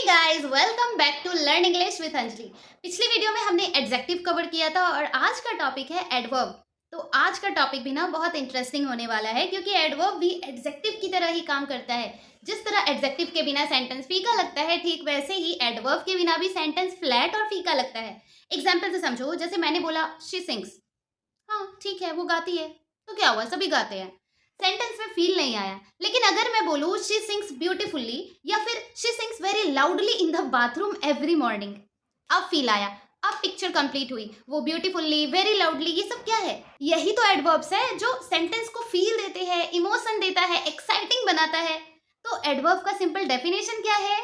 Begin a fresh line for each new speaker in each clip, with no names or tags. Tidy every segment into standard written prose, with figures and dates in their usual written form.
Guys, welcome back to learn English with Anjali. पिछली video में हमने एडजेक्टिव कवर किया था और आज का टॉपिक है एडवर्ब। तो आज का टॉपिक भी ना बहुत इंटरेस्टिंग होने वाला है क्योंकि एडवर्ब भी एडजेक्टिव की तरह ही काम करता है। जिस तरह एडजेक्टिव के बिना सेंटेंस फीका लगता है, ठीक वैसे ही एडवर्ब के बिना भी सेंटेंस फ्लैट और फीका लगता है। एग्जाम्पल से समझो, जैसे मैंने बोला शी सिंग्स। हाँ ठीक है, वो गाती है, तो क्या हुआ, सभी गाते हैं, सेंटेंस में फील नहीं आया। लेकिन अगर मैं बोलूँ शी सिंग्स ब्यूटीफुली या फिर she sings very loudly in the bathroom every morning, अब फील आया, अब पिक्चर कंप्लीट हुई। वो ब्यूटीफुल्ली, वेरी लाउडली, ये सब क्या है? यही तो एडवर्ब्स है जो सेंटेंस को फील देते हैं, इमोशन देता है, एक्साइटिंग बनाता है। तो एडवर्ब का सिंपल डेफिनेशन क्या है?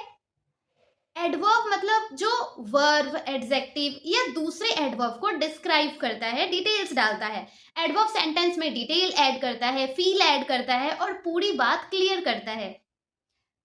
एडवर्ब मतलब जो वर्ब, एडजेक्टिव या दूसरे एडवर्ब को डिस्क्राइब करता है, डिटेल्स डालता है। एडवर्ब सेंटेंस में डिटेल ऐड करता है, फील ऐड करता है और पूरी बात क्लियर करता है।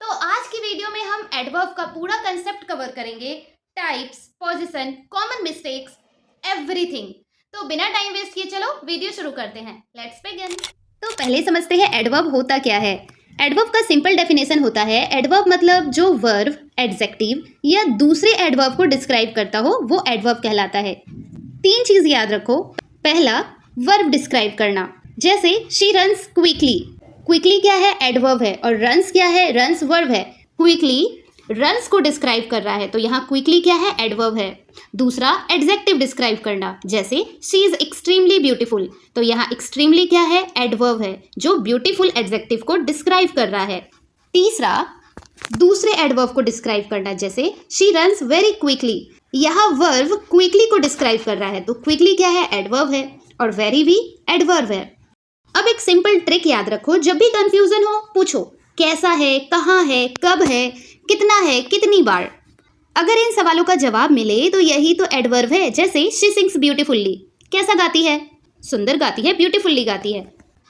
तो आज की वीडियो में हम एडवर्ब का पूरा कंसेप्ट कवर करेंगे, types, position, common mistakes, everything. तो बिना टाइम वेस्ट किए चलो वीडियो शुरू करते हैं। Let's begin. तो पहले समझते हैं एडवर्ब होता क्या है। एडवर्ब का सिंपल डेफिनेशन होता है, एडवर्ब मतलब जो वर्ब, एडजेक्टिव या दूसरे एडवर्ब को डिस्क्राइब करता हो वो एडवर्ब कहलाता है। तीन चीज याद रखो। पहला, वर्ब डिस्क्राइब करना, जैसे शी रन्स क्विकली। क्विकली क्या है? एडवर्ब है। और रन्स क्या है? रन्स वर्ब है। क्विकली रन्स को डिस्क्राइब कर रहा है, तो यहाँ क्विकली क्या है? एडवर्ब है। दूसरा, एडजेक्टिव डिस्क्राइब करना, जैसे शी इज एक्सट्रीमली ब्यूटीफुल, तो यहाँ एक्सट्रीमली क्या है? एडवर्ब है जो ब्यूटीफुल एडजेक्टिव को डिस्क्राइब कर रहा है। तीसरा, दूसरे एडवर्ब को डिस्क्राइब करना, जैसे शी रन्स वेरी क्विकली, यहाँ वर्ब क्विकली को डिस्क्राइब कर रहा है, तो क्विकली क्या है? एडवर्ब है। और वेरी भी एडवर्ब है। अब एक सिंपल ट्रिक याद रखो, जब भी कंफ्यूजन हो पूछो कैसा है, कहाँ है, कब है, कितना है, कितनी बार। अगर इन सवालों का जवाब मिले तो यही तो एडवर्ब है। जैसे शी सिंग्स ब्यूटीफुल्ली, कैसा गाती है? सुंदर गाती है, ब्यूटीफुल्ली गाती है,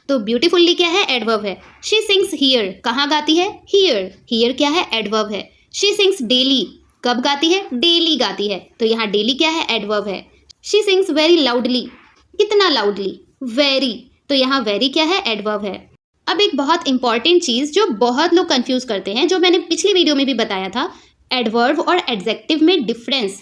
तो ब्यूटीफुल्ली क्या है? एडवर्ब है। शी सिंग्स हियर, कहाँ गाती है? हियर, हियर क्या है? एडवर्ब है। शी सिंग्स डेली, कब गाती है? डेली गाती है, तो यहाँ डेली क्या है? एडवर्ब है। शी सिंग्स वेरी लाउडली, कितना लाउडली? वेरी, तो यहाँ वेरी क्या है? एडवर्ब है। अब एक बहुत इंपॉर्टेंट चीज़ जो बहुत लोग कंफ्यूज करते हैं, जो मैंने पिछली वीडियो में भी बताया था, एडवर्ब और एडजेक्टिव में डिफरेंस।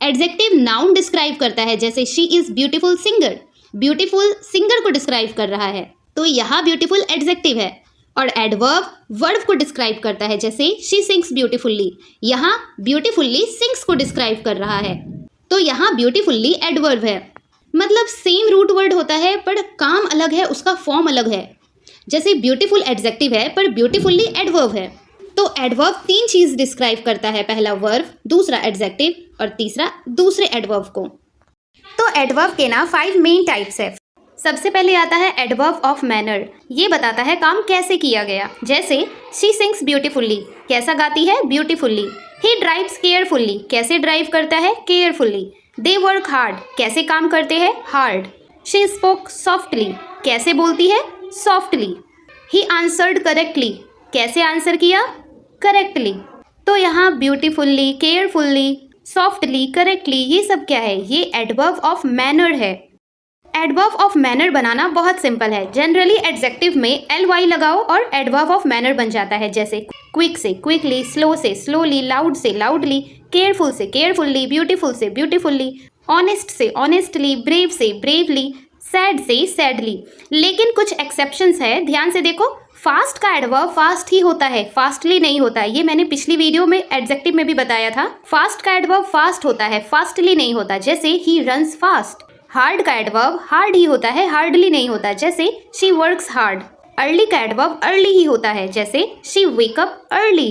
एडजेक्टिव नाउन डिस्क्राइब करता है, जैसे she is beautiful singer, beautiful singer को डिस्क्राइब कर रहा है, तो यहाँ ब्यूटीफुल एडजेक्टिव है। और एडवर्ब वर्ब को डिस्क्राइब करता है, जैसे शी सिंग्स ब्यूटीफुल्ली, यहाँ ब्यूटीफुल्ली सिंग्स को डिस्क्राइब कर रहा है, तो यहाँ ब्यूटीफुल्ली एडवर्ब है। मतलब सेम रूट वर्ड होता है पर काम अलग है, उसका फॉर्म अलग है। जैसे ब्यूटीफुल एडजेक्टिव है पर ब्यूटीफुल्ली एडवर्ब है। तो एडवर्ब तीन चीज़ डिस्क्राइब करता है, पहला वर्ब, दूसरा एडजेक्टिव और तीसरा दूसरे एडवर्ब को। तो एडवर्ब के ना 5 मेन टाइप्स है। सबसे पहले आता है एडवर्ब ऑफ मैनर, ये बताता है काम कैसे किया गया। जैसे शी सिंग्स ब्यूटीफुल्ली, कैसा गाती है? ब्यूटीफुल्ली। ही ड्राइव्स केयरफुल्ली, कैसे ड्राइव करता है? केयरफुल्ली। दे वर्क हार्ड, कैसे काम करते हैं? हार्ड। शी स्पोक सॉफ्टली, कैसे बोलती है? सॉफ्टली। ही आंसर्ड करेक्टली, कैसे आंसर किया? करेक्टली। तो यहाँ ब्यूटीफुल्ली, केयरफुल्ली, सॉफ्टली, करेक्टली, ये सब क्या है? ये एडवर्ब ऑफ मैनर है। एडवर्ब ऑफ मैनर बनाना बहुत सिंपल है। जनरली एडजेक्टिव में ly लगाओ और एडवर्ब ऑफ मैनर बन जाता है, जैसे क्विक से क्विकली, स्लो से स्लोली, लाउड से लाउडली, केयरफुल से केयरफुल्ली, ब्यूटीफुल से ब्यूटीफुल्ली, ऑनेस्ट से ऑनेस्टली, ब्रेव से ब्रेवली, सैड से सैडली। लेकिन कुछ एक्सेप्शंस है, ध्यान से देखो। फास्ट का एडवर्ब फास्ट ही होता है, फास्टली नहीं होता। ये मैंने पिछली वीडियो में एडजेक्टिव में भी बताया था। फास्ट का एडवर्ब फास्ट होता है, फास्टली नहीं होता, जैसे ही रन्स फास्ट। हार्ड का एडवर्ब हार्ड ही होता है, हार्डली नहीं होता, जैसे शी वर्क्स हार्ड। अर्ली का एडवर्ब अर्ली ही होता है, जैसे she wake up early.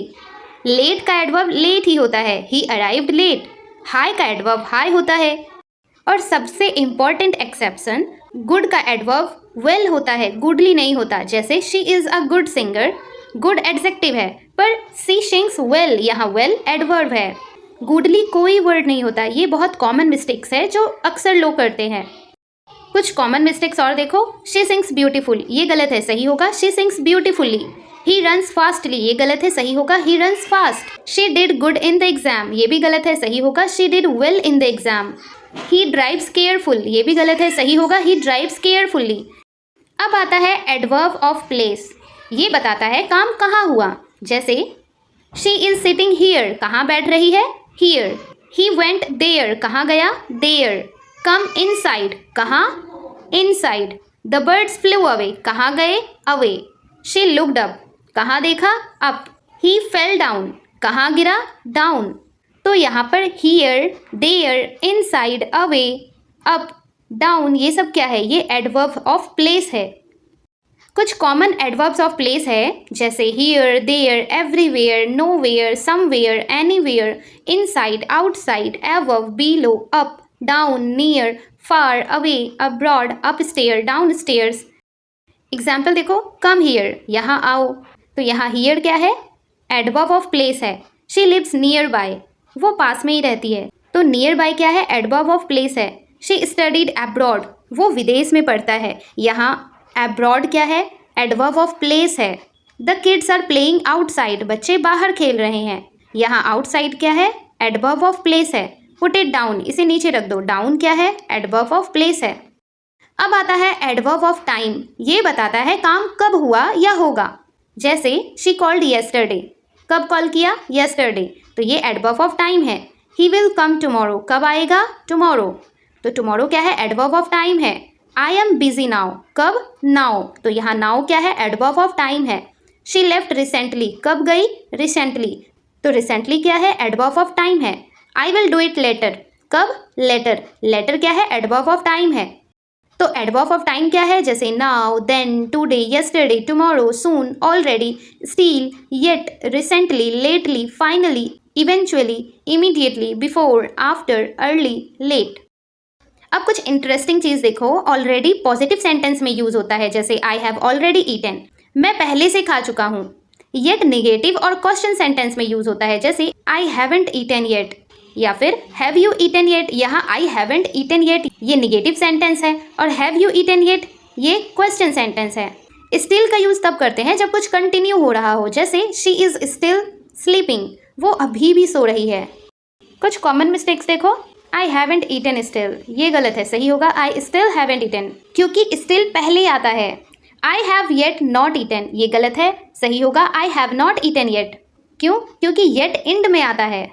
Late का एडवर्ब लेट ही होता है, ही अराइव्ड लेट। हाई का एडवर्ब हाई होता है। और सबसे इम्पॉर्टेंट एक्सेप्शन, गुड का एडवर्ब वेल होता है, गुडली नहीं होता, जैसे she is a good singer. Good adjective है पर शी सिंग्स वेल, यहाँ वेल एडवर्ब है। गुडली कोई वर्ड नहीं होता। ये बहुत कॉमन मिस्टेक्स है जो अक्सर लोग करते हैं। कुछ कॉमन मिस्टेक्स और देखो। शी सिंग्स ब्यूटीफुल, ये गलत है, सही होगा she sings beautifully. He runs fastly, ये गलत है, सही होगा ही runs fast. She did good in the exam, ये भी गलत है, सही होगा she did well in the exam. He drives careful, ये भी गलत है, सही होगा ही ड्राइव्स केयरफुल्ली। अब आता है एडवर्ब ऑफ प्लेस, ये बताता है काम कहाँ हुआ। जैसे शी इज सिटिंग हियर, कहाँ बैठ रही है? हियर। ही वेंट देयर, कहाँ गया? देयर। कम इनसाइड, कहाँ? Inside. The birds flu away, कहाँ गए? अवे। शी लुक्ड अप, कहाँ देखा? अप। ही फेल डाउन, कहाँ गिरा? डाउन। तो यहाँ पर here, there, inside, away, up, down, ये सब क्या है? ये एडवर्ब ऑफ प्लेस है। कुछ कॉमन एडवर्ब्स ऑफ प्लेस है, जैसे here, there, everywhere, nowhere, somewhere, anywhere, inside, outside, above, below, up, down, near, far, away, abroad, upstair, downstairs. Example देखो, कम हियर, यहाँ आओ। तो यहाँ हियर क्या है? एडवर्ब ऑफ प्लेस है। शी लिव्स नियर बाय, वो पास में ही रहती है। तो नियर बाय क्या है? एडवर्ब ऑफ प्लेस है। शी स्टडीड एब्रॉड, वो विदेश में पढ़ता है। यहाँ एब्रॉड क्या है? एडवर्ब ऑफ प्लेस है। The kids are playing outside, बच्चे बाहर खेल रहे हैं। यहाँ आउटसाइड क्या है? एडवर्ब ऑफ प्लेस है। पुट इट डाउन, इसे नीचे रख दो। डाउन क्या है? एडवर्ब ऑफ प्लेस है। अब आता है एडवर्ब ऑफ टाइम, ये बताता है काम कब हुआ या होगा। जैसे शी कॉल्ड येस्टरडे, कब कॉल किया? येस्टरडे। तो ये एडवर्ब ऑफ टाइम है। ही विल कम टुमारो, कब आएगा? टुमारो। तो टुमारो क्या है? एडवर्ब ऑफ टाइम है। आई एम बिजी नाउ, कब? नाउ। तो यहाँ नाउ क्या है? एडवर्ब ऑफ टाइम है। शी लेफ्ट रिसेंटली, कब गई? रिसेंटली। तो रिसेंटली क्या है? एडवर्ब ऑफ टाइम है। I will do it later, कब? लेटर। लेटर क्या है? एडवर्ब ऑफ टाइम है। तो एडवर्ब ऑफ टाइम क्या है? जैसे now, then, today, yesterday, tomorrow, soon, already, still, yet, recently, lately, finally, eventually, immediately, before, after, early, late. अब कुछ इंटरेस्टिंग चीज़ देखो, ऑलरेडी पॉजिटिव सेंटेंस में यूज होता है, जैसे आई हैव ऑलरेडी ईटन, मैं पहले से खा चुका हूँ। येट नेगेटिव और क्वेश्चन सेंटेंस में यूज होता है, जैसे आई हैवंट ईटन येट, या फिर हैव यू ईटन येट। यहाँ आई हैवंट ईटन येट ये नेगेटिव सेंटेंस है, और हैव यू ईटन येट ये क्वेश्चन सेंटेंस है। स्टिल का यूज तब करते हैं जब कुछ कंटिन्यू हो रहा हो, जैसे शी इज स्टिल स्लीपिंग, वो अभी भी सो रही है। कुछ कॉमन मिस्टेक्स देखो, आई हैवेंट ईटन स्टिल, ये गलत है, सही होगा आई स्टिल हैवेंट ईटन, क्योंकि स्टिल पहले आता है। I have yet not eaten, ये गलत है, सही होगा I have not eaten yet. क्यों? क्योंकि येट एंड में आता है।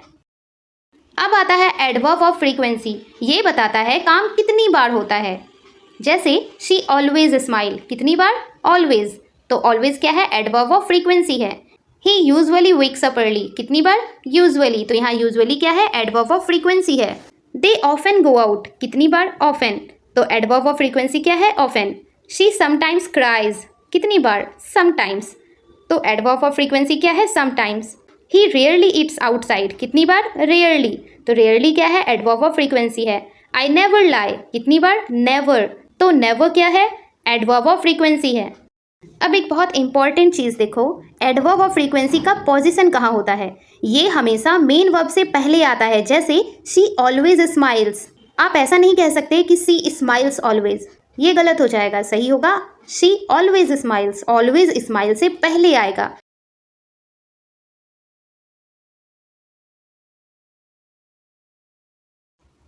अब आता है एडवर्ब ऑफ फ्रीक्वेंसी, ये बताता है काम कितनी बार होता है। जैसे शी ऑलवेज स्माइल, कितनी बार? ऑलवेज। तो ऑलवेज क्या है? एडवर्ब ऑफ फ्रीक्वेंसी है। ही यूजुअली वेक्स अप अर्ली, कितनी बार? यूजुअली। तो यहाँ यूजुअली क्या है? एडवर्ब ऑफ फ्रीक्वेंसी है। दे ऑफन गो आउट, कितनी बार? ऑफन। तो एडवर्ब ऑफ फ्रीक्वेंसी क्या है? ऑफन। शी समटाइम्स क्राइज, कितनी बार? समटाइम्स। तो एडवर्ब ऑफ फ्रीक्वेंसी क्या है? समटाइम्स। ही रेयरली ईट्स आउटसाइड, कितनी बार? रेयरली। तो रेयरली क्या है? एडवर्ब ऑफ फ्रीक्वेंसी है। आई नेवर लाई, कितनी बार? नेवर। तो नेवर क्या है? एडवर्ब ऑफ फ्रीक्वेंसी है। अब एक बहुत इंपॉर्टेंट चीज़ देखो, एडवर्ब ऑफ फ्रीक्वेंसी का पोजीशन कहाँ होता है? ये हमेशा मेन वर्ब से पहले आता है, जैसे शी ऑलवेज स्माइल्स। आप ऐसा नहीं कह सकते कि शी स्माइल्स ऑलवेज, ये गलत हो जाएगा, सही होगा she always smiles. Always smile से पहले आएगा।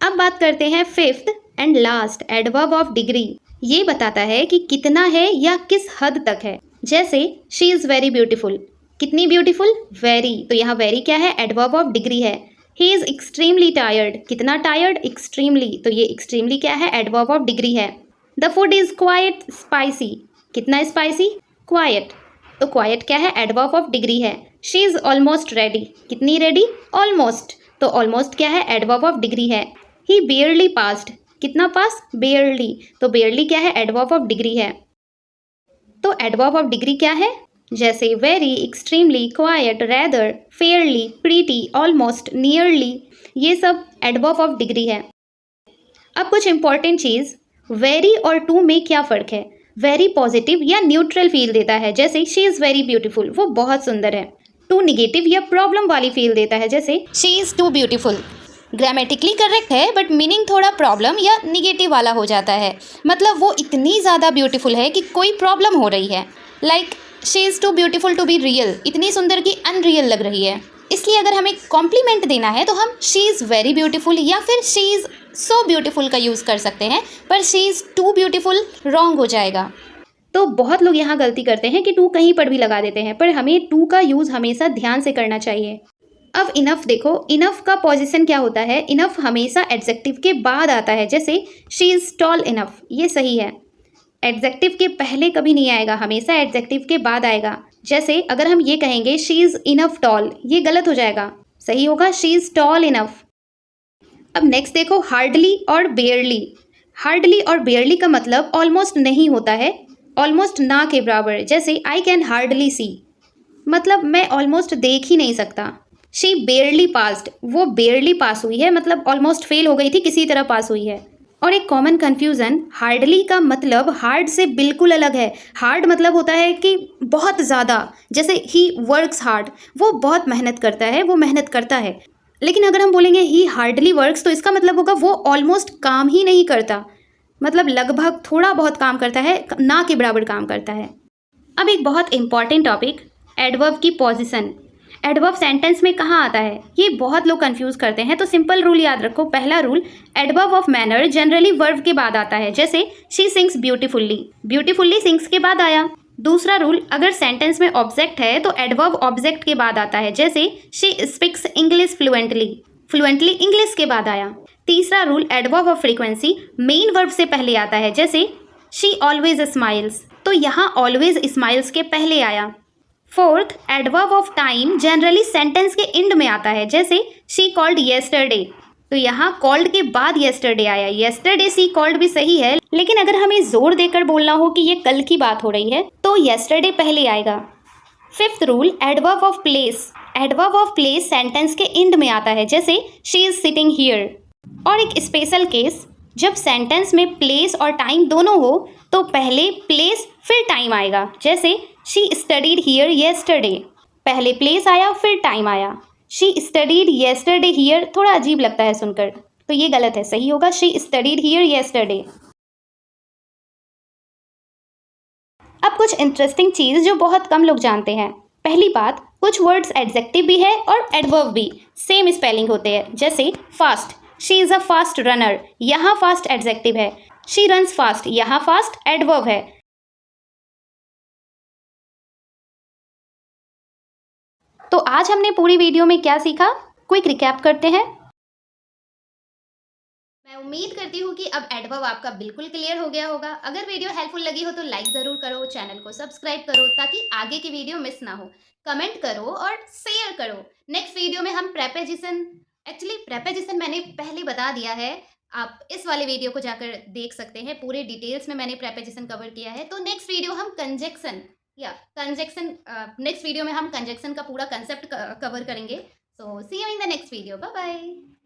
अब बात करते हैं fifth and last adverb of degree. ये बताता है कि कितना है या किस हद तक है। जैसे शी इज़ वेरी ब्यूटीफुल, कितनी ब्यूटीफुल? वेरी। तो यहाँ वेरी क्या है? एडवर्ब ऑफ डिग्री है। ही इज़ एक्सट्रीमली टायर्ड, कितना टायर्ड? एक्सट्रीमली। तो ये एक्सट्रीमली क्या है? एडवर्ब ऑफ डिग्री है। The food is quite spicy, कितना स्पाइसी? क्वाइट। तो क्वाइट क्या है? एडवर्ब ऑफ डिग्री है। शी इज़ ऑलमोस्ट रेडी, कितनी रेडी? ऑलमोस्ट। तो ऑलमोस्ट क्या है? एडवर्ब ऑफ डिग्री है। ही बेयरली पास्ड, कितना पास? बेयरली। तो बेयरली क्या है? एडवर्ब ऑफ डिग्री है। तो एडवर्ब ऑफ डिग्री क्या है? जैसे very, extremely, quite, rather, Fairlie, pretty, almost, nearly, ये सब एडवर्ब ऑफ डिग्री है। अब कुछ इंपॉर्टेंट चीज़, वेरी और टू में क्या फ़र्क है? वेरी पॉजिटिव या न्यूट्रल फील देता है, जैसे शी इज़ वेरी ब्यूटीफुल, वो बहुत सुंदर है। टू निगेटिव या प्रॉब्लम वाली फील देता है, जैसे she is too beautiful. Grammatically correct है, बट मीनिंग थोड़ा प्रॉब्लम या निगेटिव वाला हो जाता है। मतलब वो इतनी ज़्यादा ब्यूटीफुल है कि कोई प्रॉब्लम हो रही है। Like she is too beautiful to be real, इतनी सुंदर कि अनरियल लग रही है। इसलिए अगर हमें कॉम्प्लीमेंट देना है तो हम शी इज़ वेरी ब्यूटीफुल या फिर शी इज़ सो ब्यूटीफुल का यूज़ कर सकते हैं, पर she is too beautiful wrong हो जाएगा। तो बहुत लोग यहाँ गलती करते हैं कि टू कहीं पर भी लगा देते हैं, पर हमें टू का यूज़ हमेशा ध्यान से करना चाहिए। अब इनफ देखो, इनफ का पोजीशन क्या होता है, इनफ हमेशा एडजेक्टिव के बाद आता है। जैसे शी इज़ टॉल इनफ, ये सही है, एडजेक्टिव के पहले कभी नहीं आएगा, हमेशा एडजेक्टिव के बाद आएगा। जैसे अगर हम ये कहेंगे शी इज़ इनफ टॉल, ये गलत हो जाएगा, सही होगा शी इज़ टॉल इनफ। अब नेक्स्ट देखो, हार्डली और बेयरली। हार्डली और बेयरली का मतलब ऑलमोस्ट नहीं होता है, ऑलमोस्ट ना के बराबर। जैसे आई कैन हार्डली सी, मतलब मैं ऑलमोस्ट देख ही नहीं सकता। शी बेयरली पास्ड, वो बेयरली पास हुई है, मतलब ऑलमोस्ट फेल हो गई थी, किसी तरह पास हुई है। और एक कॉमन कन्फ्यूज़न, हार्डली का मतलब हार्ड से बिल्कुल अलग है। हार्ड मतलब होता है कि बहुत ज़्यादा, जैसे ही वर्क्स हार्ड, वो बहुत मेहनत करता है, वो मेहनत करता है। लेकिन अगर हम बोलेंगे ही हार्डली वर्क्स, तो इसका मतलब होगा वो ऑलमोस्ट काम ही नहीं करता, मतलब लगभग थोड़ा बहुत काम करता है, ना के बराबर काम करता है। अब एक बहुत इंपॉर्टेंट टॉपिक, एडवर्ब की पोजीशन। एडवर्ब सेंटेंस में कहाँ आता है, ये बहुत लोग कंफ्यूज करते हैं। तो सिंपल रूल याद रखो। पहला rule, adverb of manner generally verb के बाद आता है। जैसे she sings beautifully, beautifully sings के बाद आया। दूसरा रूल, अगर सेंटेंस में ऑब्जेक्ट है तो एडवर्ब ऑब्जेक्ट के बाद आता है। जैसे she speaks English fluently, fluently English के बाद आया। तीसरा rule, adverb of frequency main verb से पहले आता है। जैसे शी ऑलवेज स्माइल्स, तो यहाँ ऑलवेज स्माइल्स के पहले आया। Fourth, adverb of time generally sentence के एंड में आता है। जैसे शी कॉल्ड येस्टरडे, तो यहाँ कॉल्ड के बाद येस्टरडे आया। येस्टरडे शी कॉल्ड भी सही है, लेकिन अगर हमें जोर देकर बोलना हो कि ये कल की बात हो रही है तो येस्टरडे पहले आएगा। Fifth rule, adverb of place. Adverb of place sentence के एंड में आता है। जैसे शी इज सिटिंग हियर। और एक स्पेशल केस, जब सेंटेंस में प्लेस और टाइम दोनों हो तो पहले प्लेस फिर टाइम आएगा। जैसे शी स्टडीड हियर येस्टरडे, पहले प्लेस आया फिर टाइम आया। शी स्टडीड येस्टरडे हियर थोड़ा अजीब लगता है सुनकर, तो ये गलत है, सही होगा शी स्टडीड हियर येस्टरडे। अब कुछ इंटरेस्टिंग चीज़ जो बहुत कम लोग जानते हैं। पहली बात, कुछ वर्ड्स एडजेक्टिव भी है और एडवर्ब भी, सेम स्पेलिंग होते हैं। जैसे fast, she is a fast runner, यहाँ फास्ट एडजेक्टिव है। शी रन्स फास्ट, यहाँ फास्ट एडवर्ब है। तो आज हमने पूरी वीडियो में क्या सीखा, क्विक रिकैप करते हैं। मैं उम्मीद करती हूँ कि अब एडवर्ब आपका बिल्कुल क्लियर हो गया होगा। अगर वीडियो हेल्पफुल लगी हो तो लाइक ज़रूर करो, चैनल को सब्सक्राइब करो ताकि आगे की वीडियो मिस ना हो। कमेंट करो और शेयर करो। नेक्स्ट वीडियो में हम प्रेपोजिशन, एक्चुअली प्रेपोजिशन मैंने पहले बता दिया है, आप इस वाले वीडियो को जाकर देख सकते हैं, पूरे डिटेल्स में मैंने प्रेपोजिशन कवर किया है। तो नेक्स्ट वीडियो हम कंजक्शन या कंजक्शन, नेक्स्ट वीडियो में हम कंजक्शन का पूरा कंसेप्ट कवर करेंगे। So see you in the next video, bye bye.